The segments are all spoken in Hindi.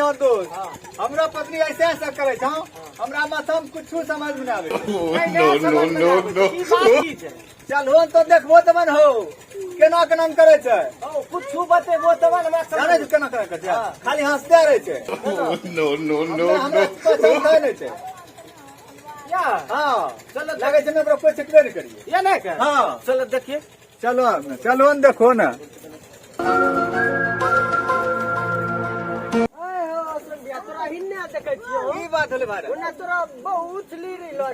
हाँ दोस्त, हमरा पत्नी ऐसे ऐसा करे छौ, हमरा माथा में कुछ समझ में आवे। चल हो तो देखबो तमन हो केना केना करे छै। कुछ बतेबो तमन हमरा जाने छै केना करे छै, खाली हंसते रहे छै। हमरा पसंद नहीं छै। हाँ चलो लगे छै ना कोई चिकने नहीं करिए ये नहीं कर। हाँ चलो देखिए, चलो चलो न देखो ना। तोरा हिन्ने देखे छियो की बात होले भाई ओना तोरा बहुत ली रहिलो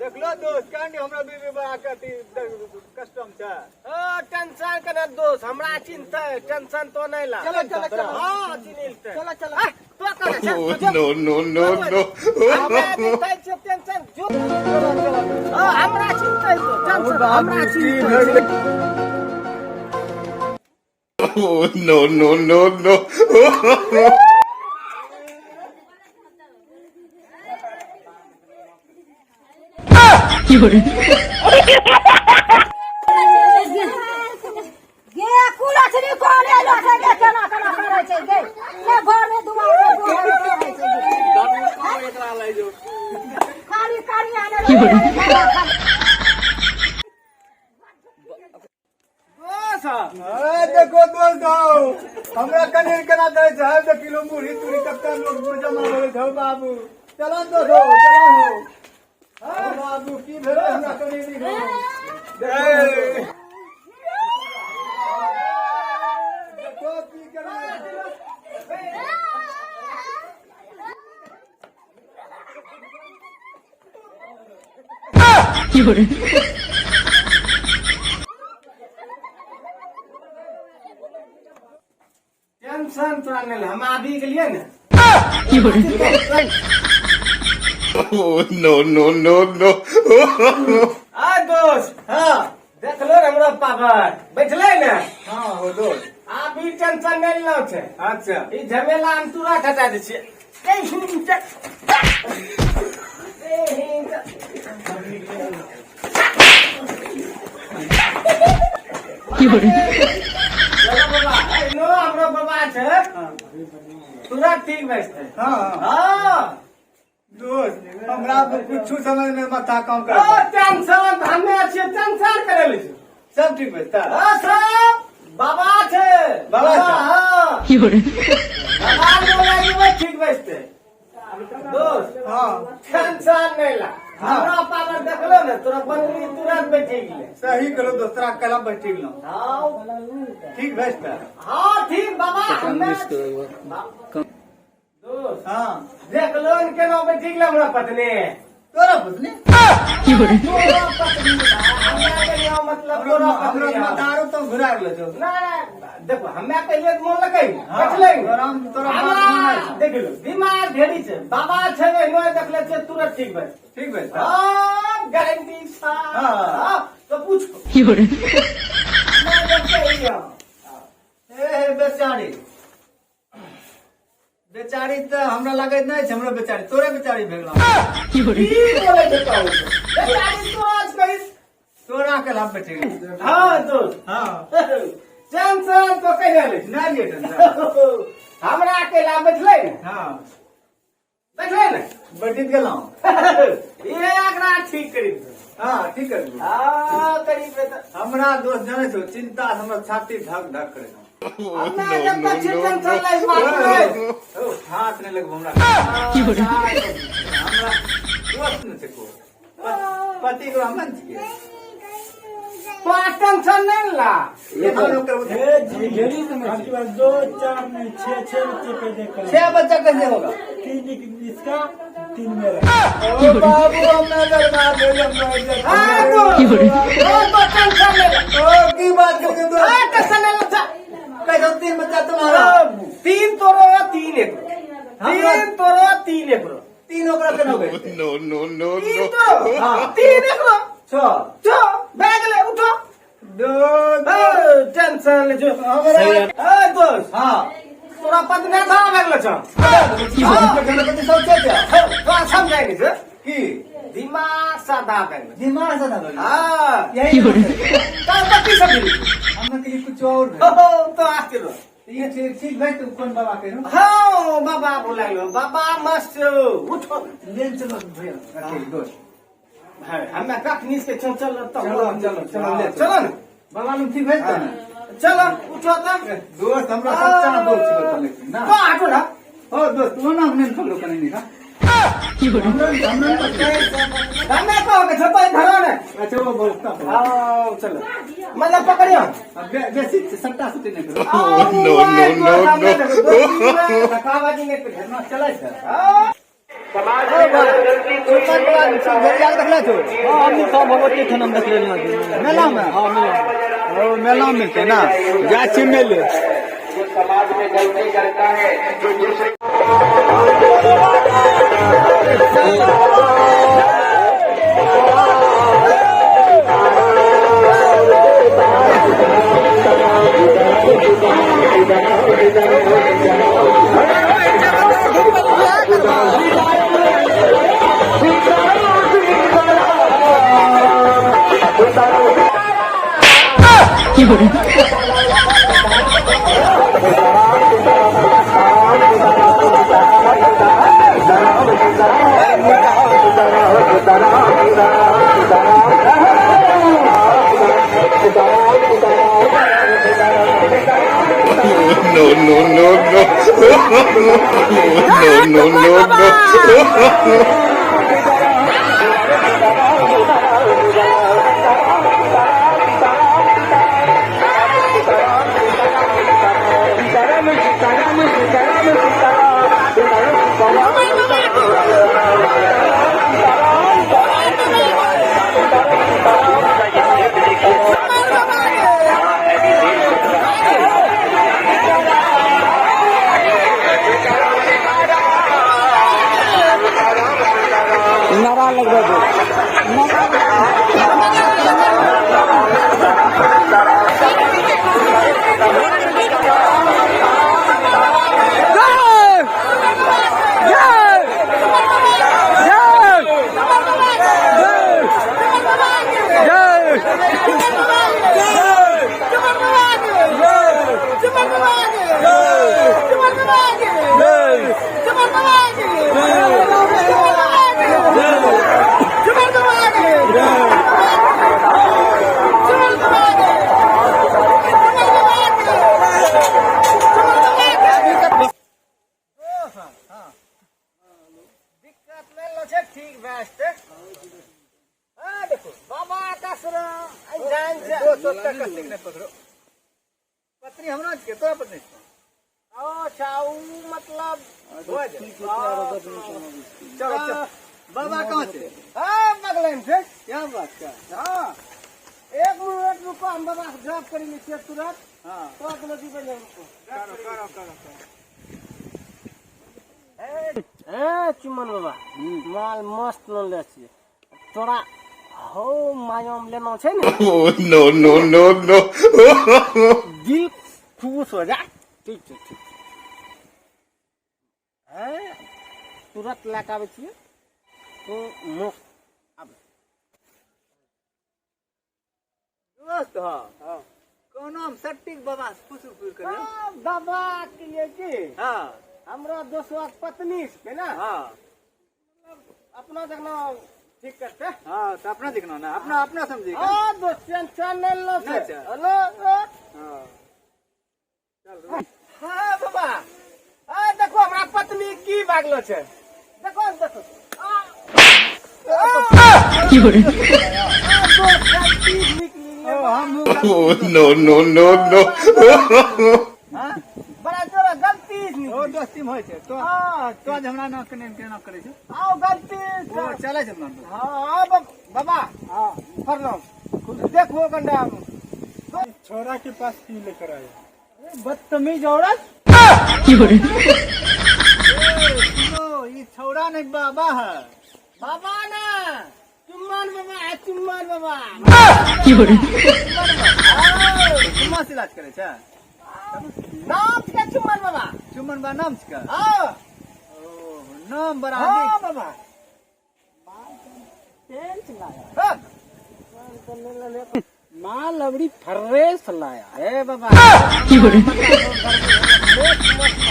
देख लो दोस्त कांडी हमरा बीबी बा कति कस्टम छै। ओ टेंशन करे दोस्त, हमरा चिंता है, टेंशन तो नहीं ला। चलो चलो चलो हां चिनिलते चलो चलो तो करे चल No. हमरा चिंता है, टेंशन जो हां हमरा चिंता है तो टेंशन हमरा चिंता है। No. देखो दोस्त हमरा कनेर केना करे छै। 1 किलो मुरही तुरी कते लोग जमा होले छै बाबू। चलो दोस्त चलो हो हां बाबू की भेले हमरा कनेर नहीं हो। देखो की करे टेंशन तोरा नहीं, हम आबी गेलिए ने। No. आ दोस्त हां देख लो रे हमरा पावर बैठले ने। हां हो दोस्त अभी टेंशन नहीं लो छे। अच्छा ई झमेला हम तुरंत हटा दे छिए। हमरा बाबा छे तुरंत ठीक बैठते। हां हाँ दोस्त हमरा कुछ समझ में माथा काम ओ कर टेंशन हमे छिए, टेंशन करे ले छी। सब ठीक बता। सब बाबा छे बाबा छे? हां बाबा बोला ठीक बैठते दोस्त। हां टेंशन नहीं ला, हमरा पावर देखलो ने तोरा बंदी तुरंत बैठे गेले। सही करो दोस्तरा कलम बैठी गेलो हाँ ठीक भेजता। हाँ ठीक बाबा हमे दोस्त हां देख लो न केना बैठी गेले हमरा पत्नी। तोरा पत्नी तोरा पत्नी हमरा के लिए मतलब तोरा हमरा पत्नी दारू तो घुरा गेलो जो ना देखो हमे पहले मन लगे हाँ, देख ले तोरा हमरा देख लो दिमाग ढेरी छे। बाबा छे नो देख ले छे तुरंत ठीक भाई ठीक भेजता। हां गारंटी सा। हाँ। तो पूछ ए बेचारी बेचारी तो हमरा लगे नहीं छै। हमरा बेचारी तोरे बेचारी भेगला की बोले देता हूं बेचारी तो आज कहीं तोरा कलम बैठी गेलो। हां तो हां टेंशन तो कहीं ले ना लिए टेंशन हमरा अकेला बैठले ने। हां बैठले ने बैठी गेलो ये एकरा ठीक करी दे। हां ठीक कर दू। हां करी दे तो हमरा दोस्त जाने छो चिंता से हमरा छाती धक धक करे हमरा जब तक टेंशन ले बात रे ओ हाथ नहीं लग हमरा की बोले हमरा दोस्त न छै को पति को हम छिए तो टेंशन नहीं ला। ये तो लोग कर घेरी समझ 2 4 नहीं 6 बच्चे पैदा कर। 6 बच्चा कैसे होगा। 3 इसका 3 मेरा। ओ बाबू हमने बर्बाद हो गया। हां तो टेंशन ले ओ की बात करके दो टेंशन ले ला। कैसे 3 बच्चा तुम्हारा 3 तोरो 3 एक 3 तोरो 3 एक 3 ओकरा केना हो गए। No. 3 तो हां 3 एक 6 चो बैग ले उठो दो टेंशन ले जो हमरा ए दोस्त हां तोरा पत्नी था बैग ले छ गणपति सोचे क्या तो समझाएंगे सर की दिमाग साधा बैग दिमाग से ना हां यही गणपति सब हमने के लिए कुछ और तो आज के ठीक भाई तू कौन बाबा कह रहा हाँ बाबा बोलाइलो बाबा मस्त उठो ले चलो भैया ओके गुड है हमें कखनी से चल चल तो चलो चलो चलो ले चलो ना बाबा लोग ठीक भाई तो चलो उठो तब दोस्त हमरा सच्चा दोस्त छिको तो लेकिन ना तो आठो ना ओ दोस्त तू ना हमने फॉलो करने नहीं का हमें को के छपा धरो ने अच्छा वो बोलता आओ चलो मतलब पकड़ियो अब बेसी सट्टा सुते नहीं करो no, no, no. रखावाजी ने ना चला सर समाज हमने सब भगवती थाना में देख लेना मेला में हां मेला में मिलते ना गाछी मेले जो समाज में गलती करता है जो दूसरे No, no, no, no. No, no, no, no. नारा लग रहा दिक्कत ले लो छे ठीक बेस्ट हां देखो बाबा का सुर आई जान से तो तक ठीक नहीं पकड़ो पत्नी हमरा के तो पत्नी ओ चाऊ मतलब चलो चलो बाबा कहाँ से हां बगलेन से क्या बात का हां एक मिनट रुको हम बाबा ड्रॉप करेंगे से तुरंत हाँ तो नदी पे रुको करो करो करो ए चुमन बाबा माल मस्त लोन ले छिए तोरा हो मायम लेना छै ने Oh, no, no, no, no. दिल खुश हो जा ठीक ठीक ठीक है तुरंत लेके आवे छिए तो मुफ्त दोस्त हाँ कौन हम सटीक बाबा फुसुर करे बाबा के लिए की हाँ हमरा दोस्तवा पत्नी पे ना हाँ अपना देखना ठीक करते हाँ तो अपना दिखना ना अपना अपना समझिएगा हां दोस्त चैनल लो से अच्छा। हेलो हाँ चल हां बाबा आ देखो हमरा पत्नी की भागलो छै देखो देखो हम Oh, no, no, no, no. बड़ा जोरा गलती ओ दोस्ती में होय छै तो हां तो आज हमरा ना कने केना करे छै आओ गलती ओ चले छै मन हां बाबा हां प्रणाम देखो गंडा छोरा के पास की लेकर आए बदतमीज औरत ओ ये छौड़ा नहीं बाबा है बाबा ना चुम्मान बाबा है चुम्मान बाबा चुम्मा से इलाज करे छै नाम के चुम्मान बाबा चुम्मन बा नाम छिका हां ओ नाम बड़ा हां नीक बाबा तेल चला माँ लवड़ी फर्रेस लाया हे बाबा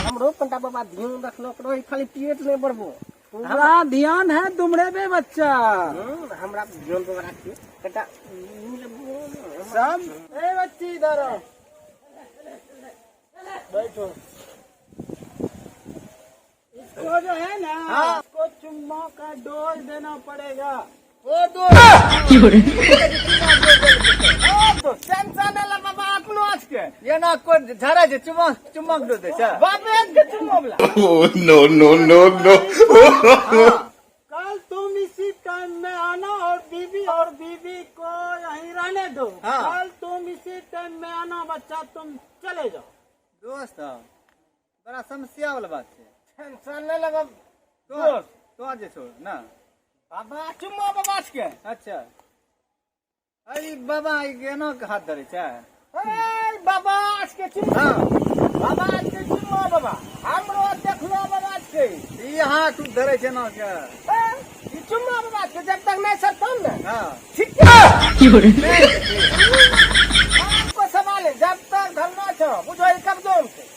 हमरो पंडा बाबा ध्यान रखलो करो खाली पेट नहीं बढ़बो हमारा ध्यान है तुमरे पे बच्चा हमरा ध्यान बाबा रखियो कटा सब ए बच्ची इधर आओ। बैठो इसको जो है ना इसको चुम्मा का डोज देना पड़ेगा ओ दो टेंशन ला बाबा अपनो आज के ये ना कोई झरा जे चुमक दो दे छ बापे के चुम्मोबला Oh, no, no, no, no. कल तुम इसी टाइम में आना और बीबी को यहीं रहने दो हाँ। कल तुम इसी टाइम में आना बच्चा तुम चले जाओ दोस्त बड़ा समस्या वाला बात है टेंशन नहीं लगा तो आज छोड़ ना बाबा चुम्मा बाबा आज के अच्छा अरे बाबा ई केना के हाथ धरे छ ए बाबा आज के चुम्मा हां बाबा आज के चुम्मा बाबा हमरो देखलो बाबा आज के ई हाथ धरे छ ना के ये चुम्मा बाबा आज के जब तक नहीं सकता ना हां ठीक है आपको सवाल है जब तक धरना छो बुझो ई कब्जों से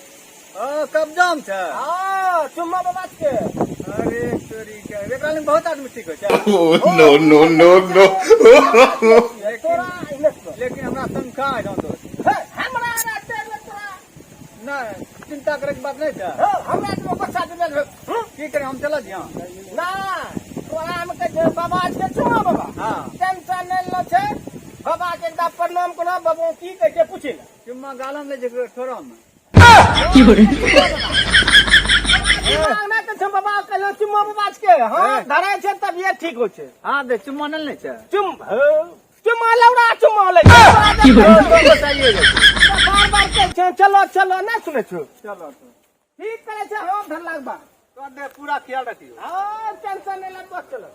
कब्जाम छ हां चुम्मा बाबा आज के अरे तोरी के एकरा में बहुत आदमी ठीक हो छ Oh, no, no, no, no. तोरा इनस लेकिन हमरा तनखा है दोस्त हमरा रास्ते में तोरा ना चिंता करे के बात नहीं छ हमरा तो बच्चा दे की करे हम चला जिया ना तोरा हम के बाबा आज के चुम्मा बाबा हां टेंशन नहीं लो छे बाबा के एकदा प्रणाम करो बाबू की कह के पूछे चुम्मा गालम ले जे छोड़ो में ना तो छे बाबा कहलो चुम्मा बाबा आज के हां धरे छे तब ये ठीक हो छे हां दे चुम्मा नहीं छ चुम्मा लौड़ा चुम्मा ले बताइए बार बार के चलो चलो ना सुने छो चलो तो ठीक करे छे हां धर लागबा तो दे पूरा ख्याल रखियो हां टेंशन नहीं ले बस चलो